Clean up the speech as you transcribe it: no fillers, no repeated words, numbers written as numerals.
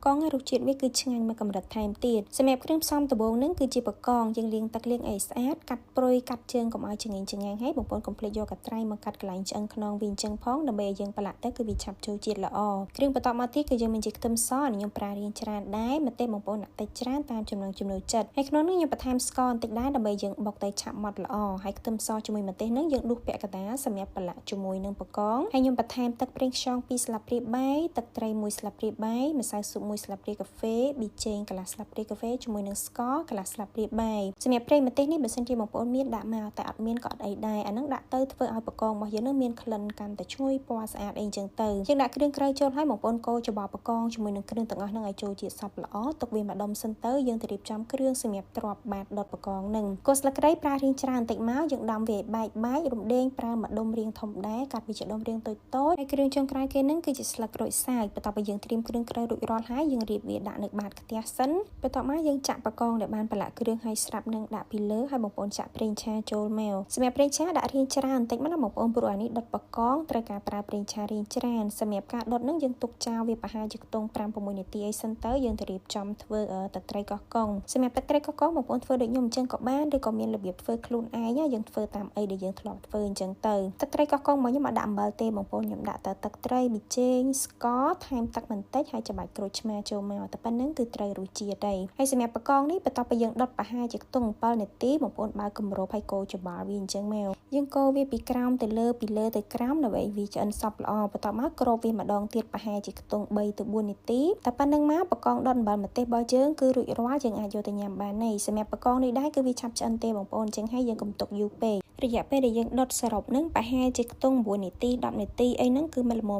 កងរសជាតិវាគឺឆ្ងាញ់មកកម្រិតថែមទៀតសម្រាប់គ្រឿងផ្សំដំបូងហ្នឹងគឺជាបកងយើងលាងទឹកលាងអីស្អាតកាត់ព្រុយកាត់ជើងកុំឲ្យចង្អេងចង្ងាំងហើយបងប្អូនកុំភ្លេចយកកត្រៃមកកាត់កន្លែងឆ្អឹងខ្នងវិញចឹងផងដើម្បីឲ្យយើងប្រឡាក់ទៅគឺវាឆាប់ចូលជាតិល្អគ្រឿងបន្ទាប់មកទៀតគឺយើងមានជាខ្ទឹមសខ្ញុំប្រើរៀងច្រើនដែរម្ទេសបងប្អូនដាក់តិចច្រើនតាមចំណង់ចំណូលចិត្តហើយក្នុងនេះខ្ញុំបន្ថែមស្ករបន្តិចដែរដើម្បីយើងបុកទៅឆាប់ម៉ត់ល្អហើយខ្ទឹមសជាមួយម្ទេសហ្នឹងយើងដួសពាក់កណ្ដាលសម្រាប់ប្រឡាក់ជាមួយនឹងបកងហើយខ្ញុំបន្ថែមទឹកប្រេងខ្យង2ស្លាបព្រាបាយទឹកត្រី1ស្លាបព្រាបាយម្សៅស៊ុប1ស្លាបព្រាកាហ្វេប៊ីចេងកន្លះស្លាបព្រាកាហ្វេជាមួយនឹងស្ករកន្លះស្លាបព្រាបាយសម្រាប់ប្រេងម្ទេសនេះបើសិនជាបងប្អូនមានដាក់មកតែអត់មានក៏អត់អីដែរអាហ្នឹងដាក់ទៅធ្វើឲ្យបកងរបស់យើងនឹងមានក្លិនកាន់តែឈ្ងុយពណ៌ស្អាតអីចឹងទៅយើងដាក់គ្រឿងក្រៅចូលឲ្យបងប្អូនកូរច្បល់បកងជាមួយនឹងគ្រឿងទាំងអស់ហ្នឹងឲ្យចូលជាតិសព្វល្អទុកវាម្ដុំសិនទៅយើងទៅរៀបចំគ្រឿងសម្រាប់ទ្រាប់បាតដុតបកងហ្នឹងគល់ស្លឹកគ្រៃប្រើរាងច្រើនបន្តិចមកយើងដំវាឲ្យបែករំដេងប្រើម្ដុំរាងធំដែរកាត់វាជាដុំរាងតូចៗហើយគ្រឿងចុងក្រោយគេហ្នឹងគឺជាស្លឹកក្រូចសើចបន្ទាប់ពីយើងត្រៀមគ្រឿងក្រៅរួចរាល់ហើយយើងរៀបវាដាក់នៅបាតខ្ទះសិនបន្ទាប់មកយើងចាក់បកងដែលបានប្រឡាក់គ្រឿងហើយស្រាប់នឹងដាក់ពីលើហើយបងប្អូនចាក់ប្រេងឆាចូលមកសម្រាប់ប្រេងឆាដាក់រាងច្រើនបន្តិចមកណាបងប្អូនព្រោះអានេះដុតបកងត្រូវការប្រើប្រេងឆារាងច្រើនសម្រាប់ការដុតហ្នឹងយើងទុកចោលវាប្រហែលជាខ្ទង់ 5-6 នាទីអីសិនទៅយើងទៅរៀបចំធ្វើទឹកត្រីកោះកុងសម្រាប់ទឹកត្រីកោះកុងបងប្អូនធ្វើដូចខ្ញុំអញ្ចឹងក៏បានឬក៏មានរបៀបធ្វើខ្លួនឯងយើងធ្វើតាមអីដែលយើងធ្លាប់ធ្វើអញ្ចឹងទៅទឹកត្រីកោះកុងមកខ្ញុំអត់ដាក់អំបិលទេបងប្អូនខ្ញុំដាក់តែទឹកត្រីប៊ីចេងស្ករថែមទឹកបន្តិចហើយច្របាច់ក្រូចឆ្មាចូលមកតែប៉ុណ្្នឹងគឺត្រូវរសជាតិហើយសម្រាប់បកងនេះបន្ទាប់ពីយើងដុតប្រហែលជាខ្ទង់7នាទីបងប្អូនបើកគម្របហើយកូរច្បល់វាអញ្ចឹងមកយើងកូរវាពីក្រោមទៅលើពីលើទៅក្រោមដើម្បីវាឆ្អិនសព្វល្អបន្ទាប់មកគ្របវាម្ដងទៀតប្រហែលជាខ្ទង់3 ទៅ 4 នាទីតែប៉ុណ្្នឹងមកបកងដុតអំបិលម្ទេសរបស់យើងគឺរួចរាល់យើងអាចយកទៅញ៉ាំបានហើយសម្រាប់បកងនេះដែរគឺវាឆាប់ឆ្អិនទេបងប្អូនអញ្ចឹងហើយយើងកុំទុកយូរពេករយៈពេលដែលយើងដុតសរុបនឹងប្រហែលជាខ្ទង់9នាទី10នាទីអីហ្នឹងគឺមិនល្មម